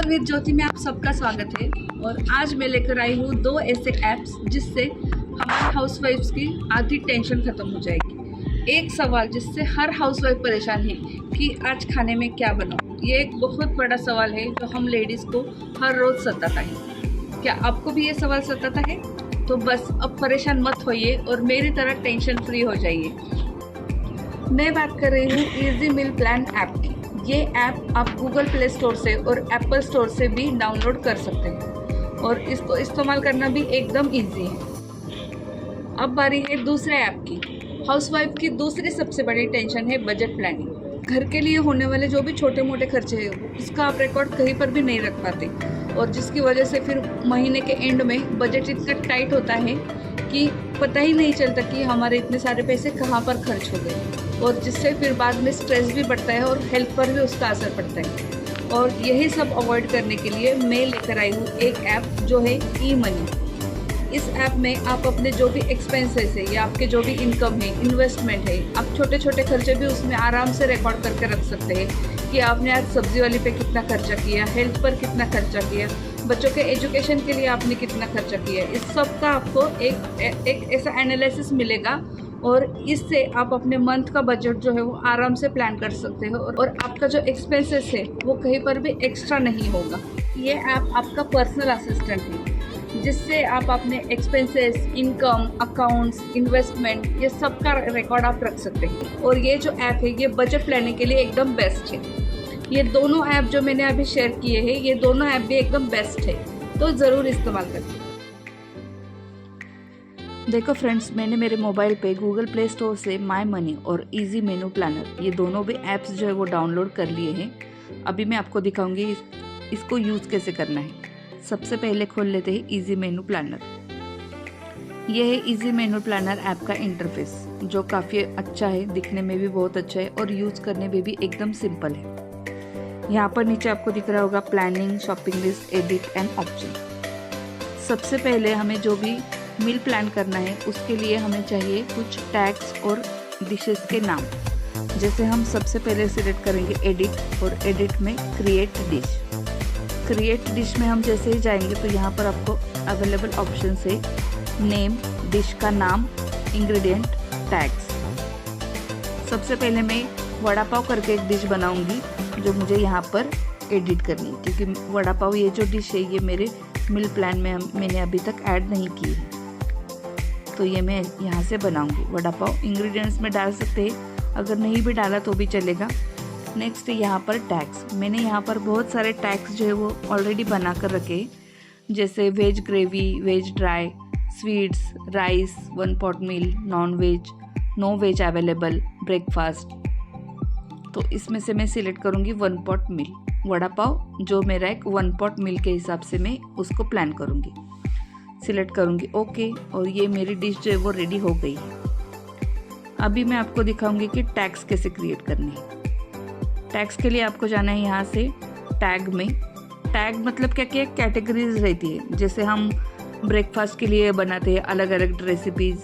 Blog with ज्योति में आप सबका स्वागत है। और आज मैं लेकर आई हूँ 2 ऐसे ऐप्स जिससे हमारे हाउसवाइफ्स की आधी टेंशन ख़त्म हो जाएगी। एक सवाल जिससे हर हाउसवाइफ परेशान है कि आज खाने में क्या बनाऊँ। ये एक बहुत बड़ा सवाल है जो हम लेडीज़ को हर रोज़ सताता है। क्या आपको भी ये सवाल सताता है? तो बस अब परेशान मत होइए और मेरी तरह टेंशन फ्री हो जाइए। मैं बात कर रही हूँ इजी मील प्लान ऐप की। ये ऐप आप गूगल प्ले स्टोर से और एप्पल स्टोर से भी डाउनलोड कर सकते हैं और इसको इस्तेमाल करना भी एकदम इजी है। अब बारी है दूसरे ऐप की। हाउसवाइफ की दूसरी सबसे बड़ी टेंशन है बजट प्लानिंग। घर के लिए होने वाले जो भी छोटे मोटे खर्चे हैं उसका आप रिकॉर्ड कहीं पर भी नहीं रख पाते और जिसकी वजह से फिर महीने के एंड में बजट इतना टाइट होता है कि पता ही नहीं चलता कि हमारे इतने सारे पैसे कहाँ पर खर्च हो गए और जिससे फिर बाद में स्ट्रेस भी बढ़ता है और हेल्थ पर भी उसका असर पड़ता है। और यही सब अवॉइड करने के लिए मैं लेकर आई हूँ एक ऐप जो है ई मनी। इस ऐप में आप अपने जो भी एक्सपेंसेस है या आपके जो भी इनकम है, इन्वेस्टमेंट है, आप छोटे छोटे खर्चे भी उसमें आराम से रिकॉर्ड करके रख सकते हैं कि आपने आज सब्जी वाली पे कितना खर्चा किया, हेल्थ पर कितना खर्चा किया, बच्चों के एजुकेशन के लिए आपने कितना खर्चा किया। इस सब का आपको एक ऐसा एनालिसिस मिलेगा और इससे आप अपने मंथ का बजट जो है वो आराम से प्लान कर सकते हो और आपका जो एक्सपेंसेस है वो कहीं पर भी एक्स्ट्रा नहीं होगा। ये ऐप आपका पर्सनल असिस्टेंट है जिससे आप अपने एक्सपेंसेस, इनकम, अकाउंट्स, इन्वेस्टमेंट ये सब का रिकॉर्ड आप रख सकते हैं। और ये जो ऐप है ये बजट प्लानिंग के लिए एकदम बेस्ट है। ये दोनों ऐप जो मैंने अभी शेयर किए हैं ये दोनों ऐप भी एकदम बेस्ट है, तो ज़रूर इस्तेमाल करिए। देखो फ्रेंड्स, मैंने मेरे मोबाइल पे गूगल प्ले स्टोर से माय मनी और इजी मेनू प्लानर ये दोनों भी ऐप्स जो है वो डाउनलोड कर लिए हैं। अभी मैं आपको दिखाऊंगी इसको यूज़ कैसे करना है। सबसे पहले खोल लेते हैं इजी मेनू प्लानर। ये है इजी मेनू प्लानर ऐप का इंटरफेस जो काफ़ी अच्छा है, दिखने में भी बहुत अच्छा है और यूज़ करने में भी एकदम सिंपल है। यहाँ पर नीचे आपको दिख रहा होगा planning, shopping list, edit and option. सबसे पहले हमें जो भी मील प्लान करना है उसके लिए हमें चाहिए कुछ टैग्स और डिशेस के नाम। जैसे हम सबसे पहले सिलेक्ट करेंगे एडिट और एडिट में क्रिएट डिश। क्रिएट डिश में हम जैसे ही जाएंगे तो यहाँ पर आपको अवेलेबल ऑप्शन है नेम, डिश का नाम, इंग्रेडिएंट, टैग्स। सबसे पहले मैं वड़ा पाव करके एक डिश बनाऊंगी जो मुझे यहाँ पर एडिट करनी है क्योंकि वड़ा पाव ये जो डिश है ये मेरे मील प्लान में मैंने अभी तक ऐड नहीं की है, तो ये मैं यहाँ से बनाऊंगी। वड़ा पाव इंग्रेडिएंट्स में डाल सकते हैं, अगर नहीं भी डाला तो भी चलेगा। नेक्स्ट यहाँ पर टैग्स। मैंने यहाँ पर बहुत सारे टैग्स जो है वो ऑलरेडी बना कर रखे, जैसे veg gravy, veg dry, sweets, rice, 1 pot meal, non veg, no veg available, breakfast. तो इसमें से मैं सिलेक्ट करूँगी 1 पॉट मील वड़ा पाव, जो मेरा एक 1 पॉट मील के हिसाब से मैं उसको प्लान करूँगी। सिलेक्ट करूँगी ओके और ये मेरी डिश जो है वो रेडी हो गई है। अभी मैं आपको दिखाऊंगी कि टैग्स कैसे क्रिएट करने हैं। टैग्स के लिए आपको जाना है यहाँ से टैग में। टैग मतलब क्या क्या कैटेगरीज रहती है, जैसे हम ब्रेकफास्ट के लिए बनाते हैं अलग अलग रेसिपीज़,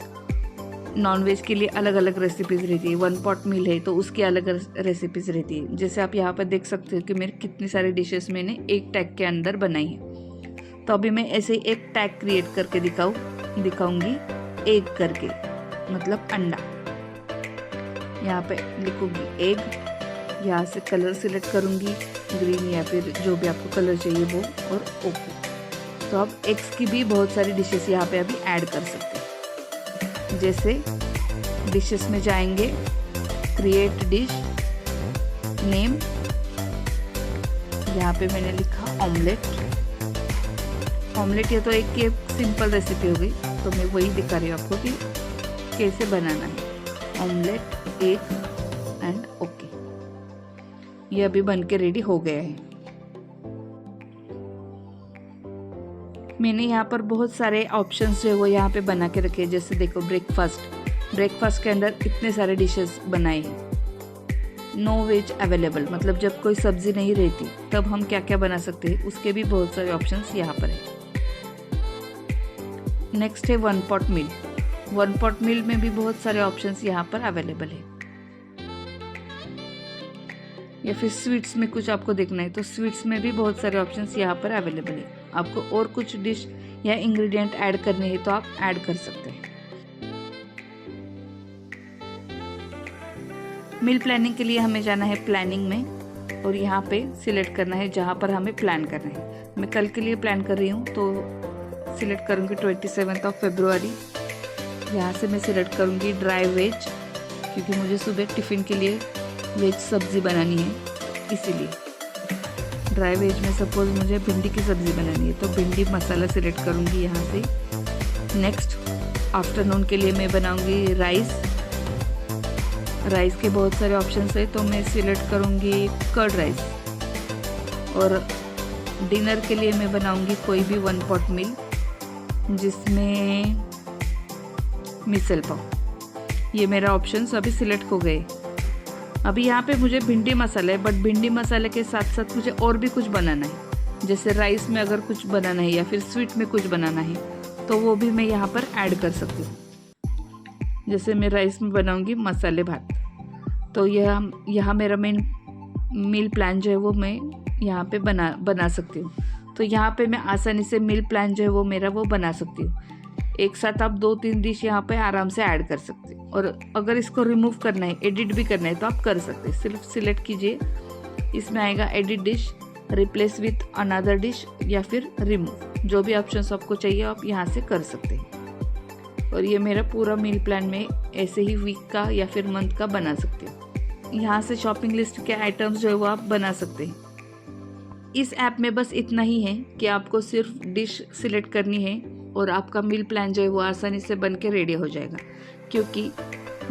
नॉनवेज के लिए अलग अलग रेसिपीज़ रहती है, 1 पॉट मील है तो उसकी अलग रेसिपीज़ रहती है। जैसे आप यहाँ पर देख सकते हो कि मेरे कितनी सारी डिशेस मैंने एक टैग के अंदर बनाई है। तो अभी मैं ऐसे एक टैग क्रिएट करके दिखाऊंगी एग करके, मतलब अंडा। यहाँ पे लिखूंगी एग, यहाँ से कलर सिलेक्ट करूंगी ग्रीन या फिर जो भी आपको कलर चाहिए वो, और ओके। तो अब एग्स की भी बहुत सारी डिशेस यहाँ पे अभी ऐड कर सकते हैं। जैसे डिशेस में जाएंगे, क्रिएट डिश, नेम, यहाँ पे मैंने लिखा ऑमलेट। ऑमलेट ये तो एक सिंपल रेसिपी हो गई, तो मैं वही दिखा रही हूँ आपको कि कैसे बनाना है। Omelette, egg and okay. ये अभी बन के रेडी हो गया है। मैंने यहाँ पर बहुत सारे ऑप्शंस जो है वो यहाँ पे बना के रखे हैं। जैसे देखो ब्रेकफास्ट के अंदर इतने सारे डिशेस बनाए हैं। नो वेज अवेलेबल मतलब जब कोई सब्जी नहीं रहती तब हम क्या क्या बना सकते हैं, उसके भी बहुत सारे ऑप्शंस यहाँ पर है। नेक्स्ट है 1 पॉट मील। 1 पॉट मील में भी बहुत सारे ऑप्शंस यहाँ पर अवेलेबल है। या फिर स्वीट्स में कुछ आपको देखना है तो स्वीट्स में भी बहुत सारे ऑप्शंस यहाँ पर अवेलेबल है। आपको और कुछ डिश या इंग्रेडिएंट ऐड करने हैं तो आप ऐड कर सकते हैं। मील प्लानिंग के लिए हमें जाना है प्लानिंग में और यहाँ पे सिलेक्ट करना है जहाँ पर हमें प्लान करना है। मैं कल के लिए प्लान कर रही हूँ तो सिलेक्ट करूँगी 27 फरवरी। यहाँ से मैं सिलेक्ट करूँगी ड्राई वेज, क्योंकि मुझे सुबह टिफ़िन के लिए वेज सब्ज़ी बनानी है, इसीलिए ड्राई वेज में सपोज मुझे भिंडी की सब्ज़ी बनानी है तो भिंडी मसाला सिलेक्ट करूँगी यहाँ से। नेक्स्ट आफ्टरनून के लिए मैं बनाऊँगी राइस। राइस के बहुत सारे ऑप्शंस है तो मैं सिलेक्ट करूँगी कर्ड राइस। और डिनर के लिए मैं बनाऊँगी कोई भी 1 पॉट मील जिसमें मिसल पाव। ये मेरा ऑप्शंस अभी सिलेक्ट हो गए। अभी यहाँ पे मुझे भिंडी मसाला है, बट भिंडी मसाले के साथ साथ मुझे और भी कुछ बनाना है। जैसे राइस में अगर कुछ बनाना है या फिर स्वीट में कुछ बनाना है तो वो भी मैं यहाँ पर ऐड कर सकती हूँ। जैसे मैं राइस में बनाऊँगी मसाले भात, तो यहाँ मेरा मेन मील प्लान जो है वो मैं यहाँ पे बना सकती हूँ। तो यहाँ पे मैं आसानी से मील प्लान जो है वो मेरा वो बना सकती हूँ। एक साथ आप 2-3 डिश यहाँ पे आराम से ऐड कर सकते हैं। और अगर इसको रिमूव करना है, एडिट भी करना है तो आप कर सकते हैं। सिर्फ सिलेक्ट कीजिए, इसमें आएगा edit dish, replace with another dish या फिर रिमूव। जो भी ऑप्शन आपको चाहिए आप यहाँ से कर सकते हैं। और ये मेरा पूरा मील प्लान में ऐसे ही वीक का या फिर मंथ का बना सकते हैं। यहाँ से शॉपिंग लिस्ट के आइटम्स जो है वो आप बना सकते हैं। इस ऐप में बस इतना ही है कि आपको सिर्फ डिश सिलेक्ट करनी है और आपका मील प्लान जो है वो आसानी से बन के रेडी हो जाएगा। क्योंकि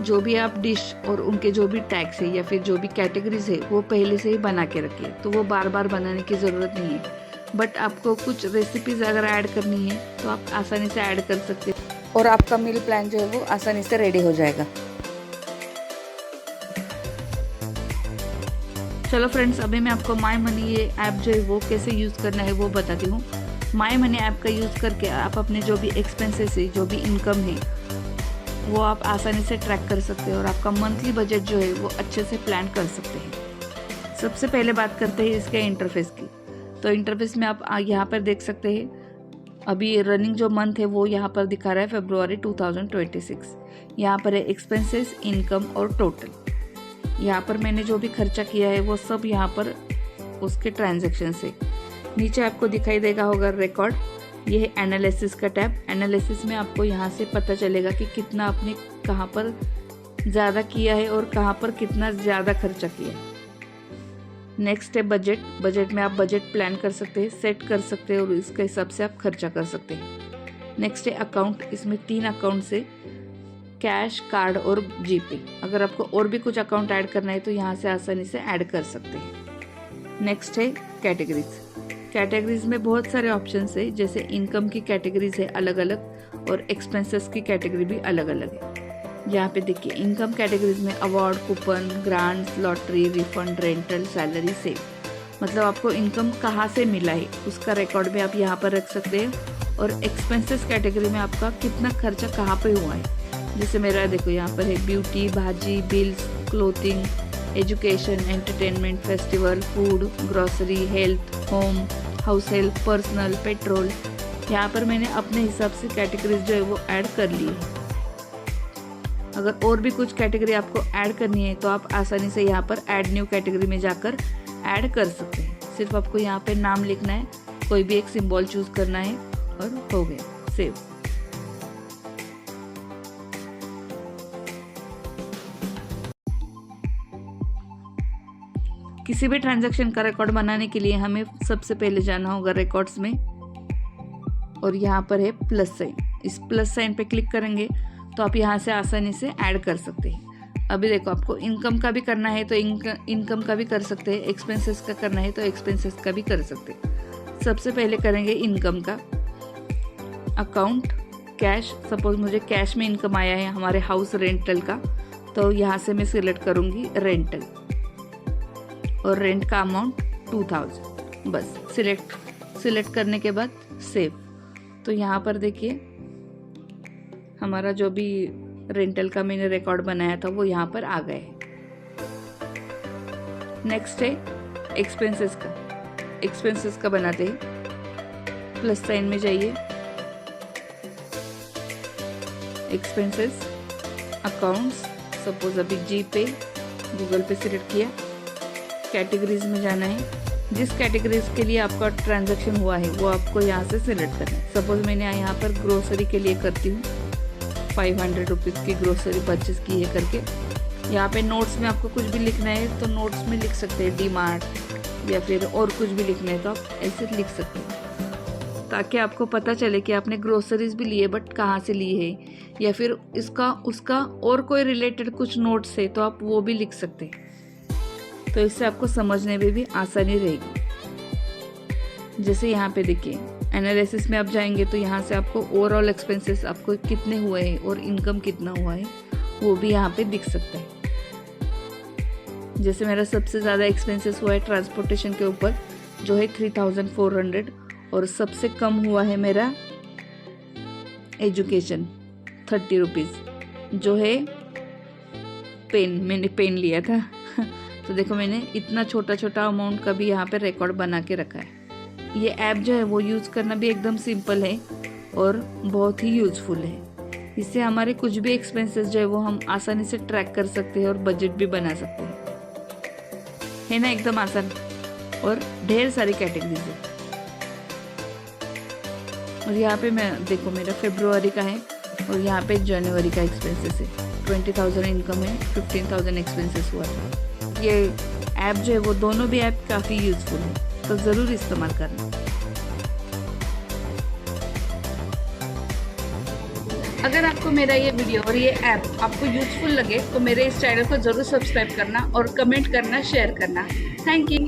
जो भी आप डिश और उनके जो भी टैग्स है या फिर जो भी कैटेगरीज है वो पहले से ही बना के रखिए, तो वो बार बार बनाने की ज़रूरत नहीं है। बट आपको कुछ रेसिपीज़ अगर ऐड करनी है तो आप आसानी से ऐड कर सकते हैं और आपका मील प्लान जो है वो आसानी से रेडी हो जाएगा। चलो फ्रेंड्स, अभी मैं आपको माय मनी ये ऐप जो है वो कैसे यूज़ करना है वो बताती हूँ। माय मनी ऐप का यूज़ करके आप अपने जो भी एक्सपेंसेस है, जो भी इनकम है, वो आप आसानी से ट्रैक कर सकते हैं और आपका मंथली बजट जो है वो अच्छे से प्लान कर सकते हैं। सबसे पहले बात करते हैं इसके इंटरफेस की। तो इंटरफेस में आप यहाँ पर देख सकते हैं अभी रनिंग जो मंथ है वो यहाँ पर दिखा रहा है फरवरी 2026। यहाँ पर है एक्सपेंसेस, इनकम और टोटल। यहाँ पर मैंने जो भी खर्चा किया है वो सब यहाँ पर उसके ट्रांजैक्शन है। नीचे आपको दिखाई देगा होगा रिकॉर्ड, ये है एनालिसिस का टैब। एनालिसिस में आपको यहाँ से पता चलेगा कि कितना आपने कहाँ पर ज़्यादा किया है और कहाँ पर कितना ज़्यादा खर्चा किया है। नेक्स्ट है बजट। बजट में आप बजट प्लान कर सकते हैं, सेट कर सकते हैं और इसके हिसाब से आप खर्चा कर सकते हैं। नेक्स्ट है अकाउंट। इसमें 3 अकाउंट से कैश, कार्ड और जीपे। अगर आपको और भी कुछ अकाउंट ऐड करना है तो यहाँ से आसानी से ऐड कर सकते हैं। नेक्स्ट है कैटेगरीज। कैटेगरीज में बहुत सारे ऑप्शंस है, जैसे इनकम की कैटेगरीज है अलग अलग और एक्सपेंसेस की कैटेगरी भी अलग अलग है। यहाँ पे देखिए इनकम कैटेगरीज में award, coupon, grants, lottery, refund, rental, salary, save. मतलब आपको इनकम कहाँ से मिला है उसका रिकॉर्ड भी आप यहाँ पर रख सकते हैं। और एक्सपेंसेस कैटेगरी में आपका कितना खर्चा कहाँ पे हुआ है, जैसे मेरा देखो यहाँ पर है ब्यूटी, भाजी, bills, clothing, education, entertainment, festival, food, grocery, health, home, house help, personal, petrol. यहाँ पर मैंने अपने हिसाब से कैटेगरीज जो है वो ऐड कर ली है। अगर और भी कुछ कैटेगरी आपको ऐड करनी है तो आप आसानी से यहाँ पर ऐड न्यू कैटेगरी में जाकर ऐड कर सकते हैं। सिर्फ आपको यहाँ पे नाम लिखना है, कोई भी एक सिंबल चूज करना है और हो गया सेव। किसी भी ट्रांजैक्शन का रिकॉर्ड बनाने के लिए हमें सबसे पहले जाना होगा रिकॉर्ड्स में और यहाँ पर है प्लस साइन। इस प्लस साइन पे क्लिक करेंगे तो आप यहाँ से आसानी से ऐड कर सकते हैं। अभी देखो आपको इनकम का भी करना है तो इनकम का भी कर सकते हैं, एक्सपेंसेस का करना है तो एक्सपेंसेस का भी कर सकते हैं। सबसे पहले करेंगे इनकम का। Account, cash. सपोज मुझे कैश में इनकम आया है हमारे हाउस रेंटल का, तो यहाँ से मैं सिलेक्ट करूँगी रेंटल और रेंट का अमाउंट 2000। बस सिलेक्ट करने के बाद सेव। तो यहाँ पर देखिए हमारा जो भी रेंटल का मैंने रिकॉर्ड बनाया था वो यहाँ पर आ गए। नेक्स्ट है एक्सपेंसेस का। एक्सपेंसेस का बनाते हैं, प्लस साइन में जाइए, एक्सपेंसेस, अकाउंट्स, सपोज अभी जी पे, गूगल पे सिलेक्ट किया, कैटेगरीज में जाना है। जिस कैटेगरीज के लिए आपका ट्रांजैक्शन हुआ है वो आपको यहाँ से सिलेक्ट करना है। सपोज मैंने यहाँ पर ग्रोसरी के लिए करती हूँ, 500 रुपीज़ की ग्रोसरी परचेज की है करके। यहाँ पे नोट्स में आपको कुछ भी लिखना है तो नोट्स में लिख सकते हैं, डी मार्ट या फिर और कुछ भी लिखना है तो आप ऐसे लिख सकते हैं, ताकि आपको पता चले कि आपने ग्रोसरीज भी लिए बट कहाँ से ली है, या फिर इसका उसका और कोई रिलेटेड कुछ नोट्स है तो आप वो भी लिख सकते हैं। तो इससे आपको समझने में भी आसानी रहेगी। जैसे यहाँ पे देखिए एनालिसिस में आप जाएंगे तो यहाँ से आपको ओवरऑल एक्सपेंसेस आपको कितने हुए हैं और इनकम कितना हुआ है वो भी यहाँ पे दिख सकता है। जैसे मेरा सबसे ज़्यादा एक्सपेंसेस हुआ है ट्रांसपोर्टेशन के ऊपर, जो है 3400, और सबसे कम हुआ है मेरा एजुकेशन 30 रुपीज़, जो है पेन, मैंने पेन लिया था तो देखो मैंने इतना छोटा छोटा अमाउंट का भी यहाँ पे रिकॉर्ड बना के रखा है। ये ऐप जो है वो यूज़ करना भी एकदम सिंपल है और बहुत ही यूज़फुल है। इससे हमारे कुछ भी एक्सपेंसेस जो है वो हम आसानी से ट्रैक कर सकते हैं और बजट भी बना सकते हैं, है ना, एकदम आसान। और ढेर सारी कैटेगरीज है। और यहाँ पे मैं देखो मेरा फरवरी का है और यहाँ पे जनवरी का एक्सपेंसेस है। 20,000 इनकम है, 15,000 एक्सपेंसेस हुआ था। ये ऐप जो है वो दोनों भी ऐप काफ़ी यूज़फुल है, तो ज़रूर इस्तेमाल करना। अगर आपको मेरा ये वीडियो और ये ऐप आपको यूज़फुल लगे तो मेरे इस चैनल को ज़रूर सब्सक्राइब करना और कमेंट करना, शेयर करना। Thank you.